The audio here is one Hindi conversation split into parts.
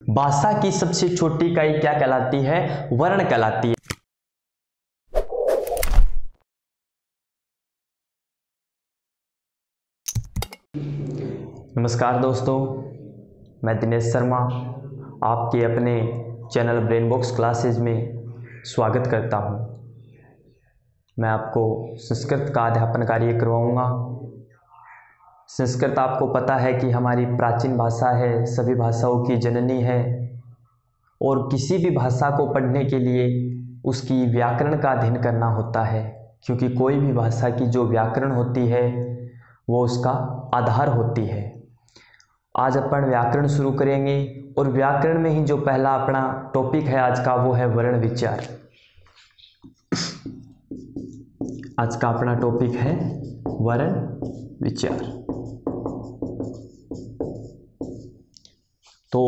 भाषा की सबसे छोटी इकाई क्या कहलाती है? वर्ण कहलाती है। नमस्कार दोस्तों, मैं दिनेश शर्मा आपके अपने चैनल ब्रेन बॉक्स क्लासेज में स्वागत करता हूं। मैं आपको संस्कृत का अध्यापन कार्य करवाऊंगा। संस्कृत आपको पता है कि हमारी प्राचीन भाषा है, सभी भाषाओं की जननी है और किसी भी भाषा को पढ़ने के लिए उसकी व्याकरण का अध्ययन करना होता है, क्योंकि कोई भी भाषा की जो व्याकरण होती है वो उसका आधार होती है। आज अपन व्याकरण शुरू करेंगे और व्याकरण में ही जो पहला अपना टॉपिक है आज का वो है वर्ण विचार। आज का अपना टॉपिक है वर्ण विचार। तो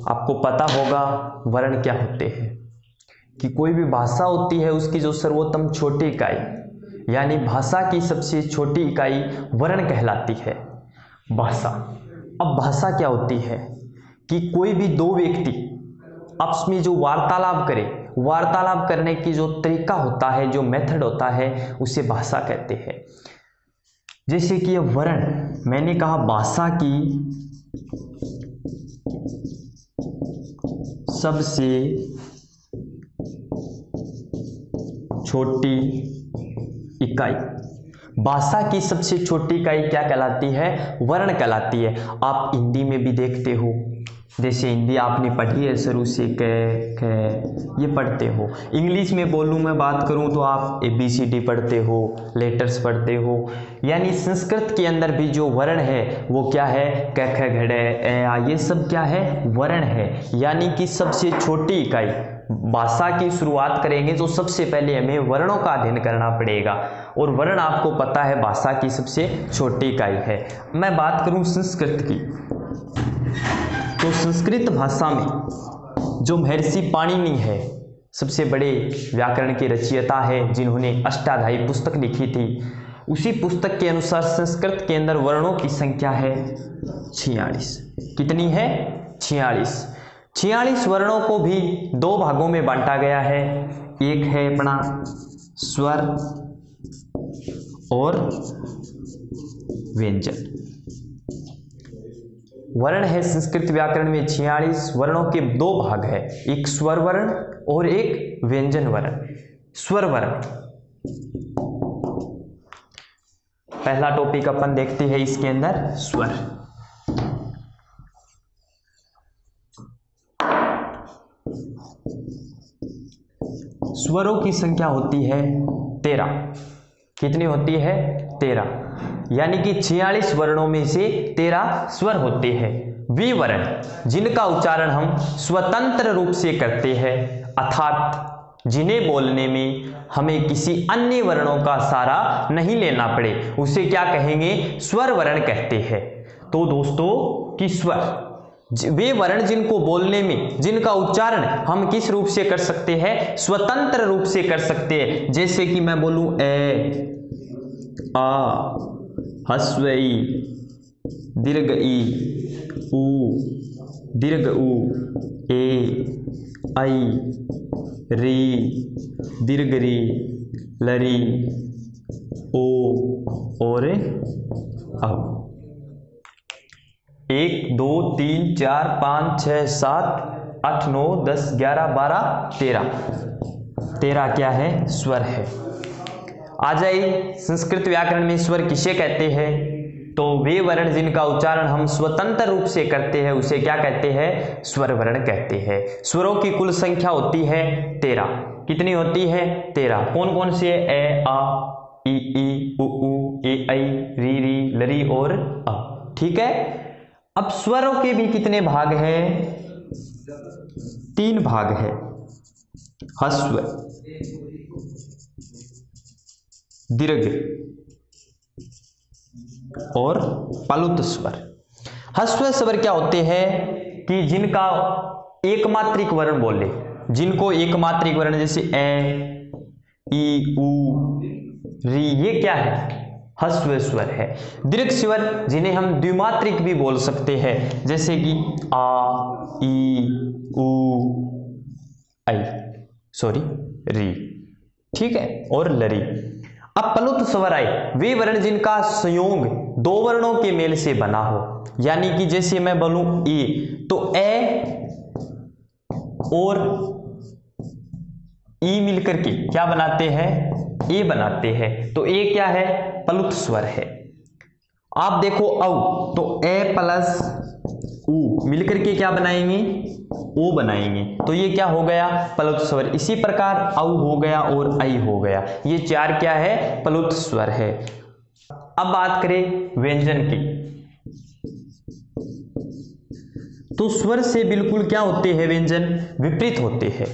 आपको पता होगा वर्ण क्या होते हैं, कि कोई भी भाषा होती है उसकी जो सर्वोत्तम छोटी इकाई यानी भाषा की सबसे छोटी इकाई वर्ण कहलाती है। भाषा, अब भाषा क्या होती है कि कोई भी दो व्यक्ति आपस में जो वार्तालाप करे, वार्तालाप करने की जो तरीका होता है, जो मेथड होता है, उसे भाषा कहते हैं। जैसे कि वर्ण, मैंने कहा भाषा की सबसे छोटी इकाई, भाषा की सबसे छोटी इकाई क्या कहलाती है? वर्ण कहलाती है। आप हिंदी में भी देखते हो, जैसे हिंदी आपने पढ़ी है शुरू से, क ये पढ़ते हो। इंग्लिश में बोलूँ, मैं बात करूँ तो आप ABCD पढ़ते हो, लेटर्स पढ़ते हो। यानी संस्कृत के अंदर भी जो वर्ण है वो क्या है? क ख ग घ ए आ, ये सब क्या है? वर्ण है। यानी कि सबसे छोटी इकाई। भाषा की शुरुआत करेंगे तो सबसे पहले हमें वर्णों का अध्ययन करना पड़ेगा, और वर्ण आपको पता है भाषा की सबसे छोटी इकाई है। मैं बात करूं संस्कृत की, तो संस्कृत भाषा में जो महर्षि पाणिनि है, सबसे बड़े व्याकरण के रचयिता है, जिन्होंने अष्टाध्यायी पुस्तक लिखी थी, उसी पुस्तक के अनुसार संस्कृत के अंदर वर्णों की संख्या है 46। कितनी है? 46। 46 वर्णों को भी दो भागों में बांटा गया है। एक है अपना स्वर और व्यंजन। वर्ण है संस्कृत व्याकरण में 46। वर्णों के दो भाग है, एक स्वर वर्ण और एक व्यंजन वर्ण। स्वर वर्ण पहला टॉपिक अपन देखते हैं इसके अंदर, स्वर। स्वरों की संख्या होती है 13। कितनी होती है? 13। यानी कि 46 वर्णों में से 13 स्वर होते हैं। वे वर्ण जिनका उच्चारण हम स्वतंत्र रूप से करते हैं, अर्थात जिन्हें बोलने में हमें किसी अन्य वर्णों का सहारा नहीं लेना पड़े, उसे क्या कहेंगे? स्वर वर्ण कहते हैं। तो दोस्तों कि स्वर वे वर्ण जिनको बोलने में, जिनका उच्चारण हम किस रूप से कर सकते हैं? स्वतंत्र रूप से कर सकते हैं। जैसे कि मैं बोलूं ए, आ, ह्रस्व ई, दीर्घ ई, ऊ, दीर्घ ऊ, ए, ऐ, री, दीर्घ री, लरी, ओ और औ। 1 2 3 4 5 6 7 8 9 10 11 12 13। 13 क्या है? स्वर है। आ जाइए संस्कृत व्याकरण में स्वर किसे कहते हैं? तो वे वर्ण जिनका उच्चारण हम स्वतंत्र रूप से करते हैं उसे क्या कहते हैं? स्वर वर्ण कहते हैं। स्वरों की कुल संख्या होती है 13। कितनी होती है? 13। कौन कौन से? ए, आ, ई, उ, ए, ऐ, री, लरी और अ। ठीक है। अब स्वरों के भी कितने भाग हैं? 3 भाग है, ह्रस्व, दीर्घ और प्लुत स्वर। ह्रस्व स्वर क्या होते हैं? कि जिनका एकमात्रिक वर्ण बोले, जिनको एकमात्रिक वर्ण जैसे ए, ई, उ, री, ये क्या है? ह्रस्व स्वर है। दीर्घ स्वर जिन्हें हम द्विमात्रिक भी बोल सकते हैं, जैसे कि आ, ई, उ, आई, री, ठीक है, और लरी। अब प्लुत स्वर आए, वे वर्ण जिनका संयोग दो वर्णों के मेल से बना हो, यानी कि जैसे मैं बोलूं ए, तो ए और ई मिलकर के क्या बनाते हैं, ए बनाते हैं, तो ए क्या है, प्लुत स्वर है। आप देखो औ, तो ए प्लस उ मिलकर के क्या बनाएंगे, ओ बनाएंगे, तो ये क्या हो गया, प्लुत स्वर। इसी प्रकार औ हो गया और आई हो गया, ये चार क्या है, प्लुत स्वर है। अब बात करें व्यंजन की, तो स्वर से बिल्कुल क्या होते हैं, व्यंजन विपरीत होते हैं।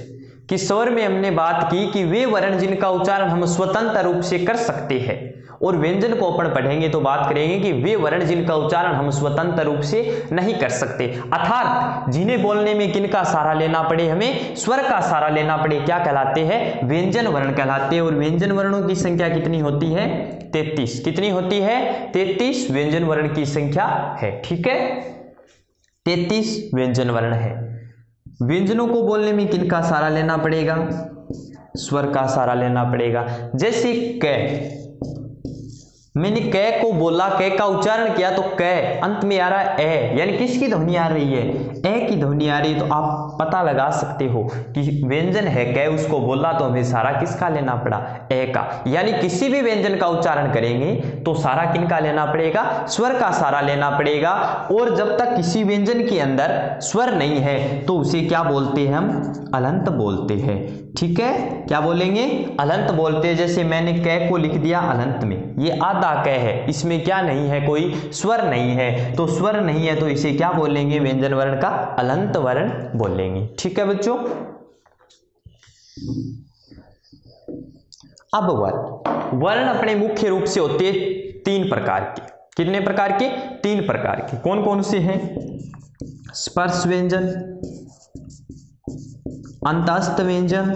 कि स्वर में हमने बात की कि वे वर्ण जिनका उच्चारण हम स्वतंत्र रूप से कर सकते हैं, और व्यंजन को अपन पढ़ेंगे तो बात करेंगे कि वे वर्ण जिनका उच्चारण हम स्वतंत्र रूप से नहीं कर सकते, अर्थात जिन्हें बोलने में किनका सहारा लेना पड़े, हमें स्वर का सहारा लेना पड़े, क्या कहलाते हैं, व्यंजन वर्ण कहलाते हैं। और व्यंजन वर्णों की संख्या कितनी होती है, 33। कितनी होती है, 33 व्यंजन वर्ण की संख्या है, ठीक है, 33 व्यंजन वर्ण है। व्यंजनों को बोलने में किनका सहारा लेना पड़ेगा, स्वर का सहारा लेना पड़ेगा। जैसे क, मैंने क को बोला, क का उच्चारण किया, तो क अंत में आ रहा है ए, यानी किसकी ध्वनि आ रही है, ए की ध्वनि आ रही है। तो आप पता लगा सकते हो कि व्यंजन है क, उसको बोला तो हमें सहारा किसका लेना पड़ा, ए का। यानी किसी भी व्यंजन का उच्चारण करेंगे तो सहारा किनका लेना पड़ेगा, स्वर का सहारा लेना पड़ेगा। और जब तक किसी व्यंजन के अंदर स्वर नहीं है तो उसे क्या बोलते हैं, हम अलंत बोलते हैं, ठीक है, क्या बोलेंगे, अलंत बोलते हैं। जैसे मैंने क को लिख दिया अलंत में, ये आधा क है, इसमें क्या नहीं है, कोई स्वर नहीं है, तो स्वर नहीं है तो इसे क्या बोलेंगे, व्यंजन वर्ण का अलंत वर्ण बोलेंगे, ठीक है बच्चों। अब वर्ण अपने मुख्य रूप से होते हैं 3 प्रकार के। कितने प्रकार के, 3 प्रकार के। कौन कौन से हैं, स्पर्श व्यंजन, अंतस्थ व्यंजन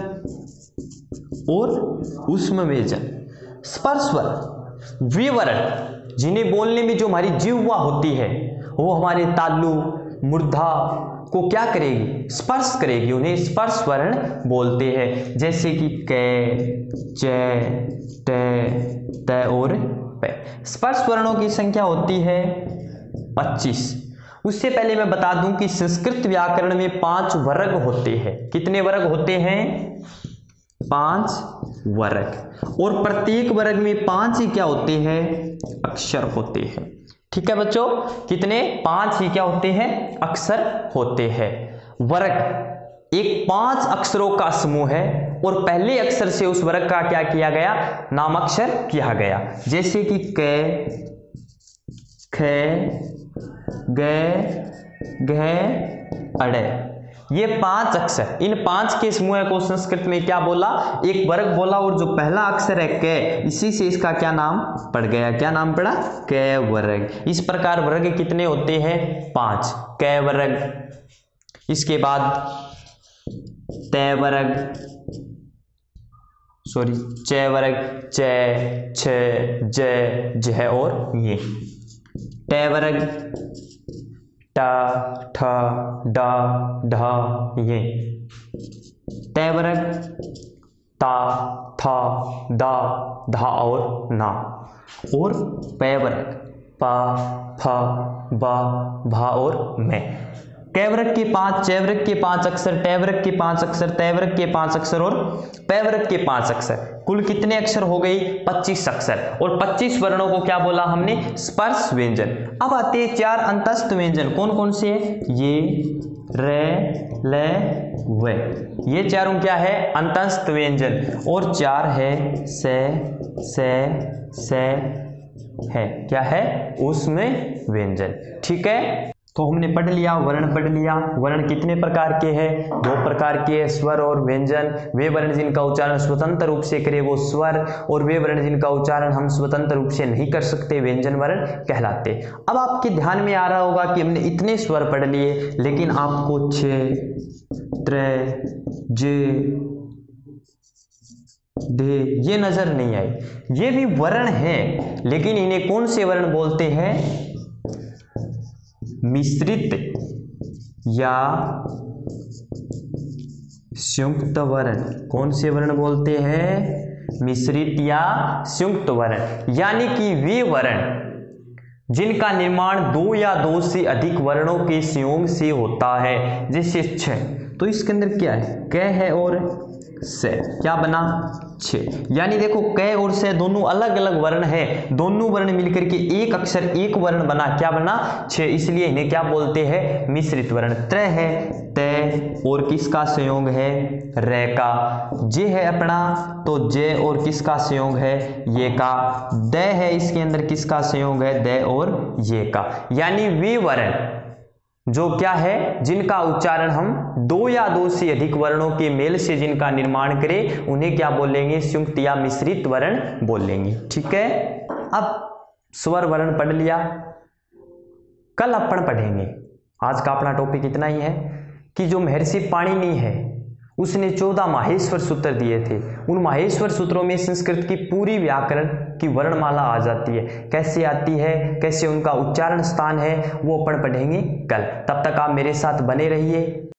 और ऊष्म व्यंजन। स्पर्श वर्ण वे वर्ण जिन्हें बोलने में जो हमारी जिह्वा होती है वो हमारे तालु, मूर्धा को क्या करेगी, स्पर्श करेगी, उन्हें स्पर्श वर्ण बोलते हैं। जैसे कि क, च, ट, त और प। स्पर्श वर्णों की संख्या होती है 25। उससे पहले मैं बता दूं कि संस्कृत व्याकरण में 5 वर्ग होते हैं। कितने वर्ग होते हैं, 5 वर्ग, और प्रत्येक वर्ग में 5 ही क्या होते हैं, अक्षर होते हैं, ठीक है बच्चों। कितने, 5 ही क्या होते हैं, अक्षर होते हैं। वर्ग एक 5 अक्षरों का समूह है, और पहले अक्षर से उस वर्ग का क्या किया गया, नामाक्षर किया गया। जैसे कि क, ख, ग, घ, अड़, ये 5 अक्षर, इन 5 के समूह को संस्कृत में क्या बोला, एक वर्ग बोला। और जो पहला अक्षर है क, इसी से इसका क्या नाम पड़ गया, क्या नाम पड़ा, क वर्ग। इस प्रकार वर्ग कितने होते हैं, 5, क वर्ग। इसके बाद त वर्ग, सॉरी च वर्ग, च, छ, ज, झ और ये। ट वर्ग, ट, ठ, ड, ढ, ये। त वर्ग, ता, था, दा, धा और ना। और प वर्ग, पा, फ, बा, भा और मैं। क वर्ग के 5, च वर्ग के 5 अक्षर, ट वर्ग के 5 अक्षर, त वर्ग के 5 अक्षर और प वर्ग के 5 अक्षर, कुल कितने अक्षर हो गई, 25 अक्षर। और 25 वर्णों को क्या बोला हमने, स्पर्श व्यंजन। अब आते हैं 4 अंतस्थ व्यंजन। कौन कौन से हैं, ये, र, ल, व। ये चारों क्या है, अंतस्थ व्यंजन। और 4 है स है, क्या है, उसमें व्यंजन, ठीक है। तो हमने पढ़ लिया, वर्ण पढ़ लिया। वर्ण कितने प्रकार के हैं, 2 प्रकार के, स्वर और व्यंजन। वे वर्ण जिनका उच्चारण स्वतंत्र रूप से करे वो स्वर, और वे वर्ण जिनका उच्चारण हम स्वतंत्र रूप से नहीं कर सकते व्यंजन वर्ण कहलाते। अब आपके ध्यान में आ रहा होगा कि हमने इतने स्वर पढ़ लिए, लेकिन आपको छ, त्र, ज, दे, ये नजर नहीं आए। ये भी वर्ण है, लेकिन इन्हें कौन से वर्ण बोलते हैं? मिश्रित या संयुक्त वर्ण। कौन से वर्ण बोलते हैं? मिश्रित या संयुक्त वर्ण। यानी कि वे वर्ण जिनका निर्माण दो या दो से अधिक वर्णों के संयोग से होता है, जैसे छ। तो इसके अंदर क्या है? क है और से, क्या बना? छ। यानी देखो क और से दोनों अलग अलग वर्ण है, दोनों वर्ण मिलकर के एक अक्षर एक वर्ण बना, क्या बना? छ। इसलिए इन्हें क्या बोलते हैं? मिश्रित वर्ण। त्र है तय और किसका संयोग है? रे का। जे है अपना तो जे और किसका संयोग है? ये का। द है इसके अंदर किसका संयोग है? द और ये का। यानी वे वर्ण जो क्या है? जिनका उच्चारण हम दो या दो से अधिक वर्णों के मेल से जिनका निर्माण करें, उन्हें क्या बोलेंगे? संयुक्त या मिश्रित वर्ण बोलेंगे। ठीक है, अब स्वर वर्ण पढ़ लिया, कल अपन पढ़ेंगे। आज का अपना टॉपिक इतना ही है कि जो महर्षि पाणिनि है उसने 14 माहेश्वर सूत्र दिए थे। उन माहेश्वर सूत्रों में संस्कृत की पूरी व्याकरण की वर्णमाला आ जाती है। कैसे आती है, कैसे उनका उच्चारण स्थान है, वो अपन पढ़ेंगे कल। तब तक आप मेरे साथ बने रहिए।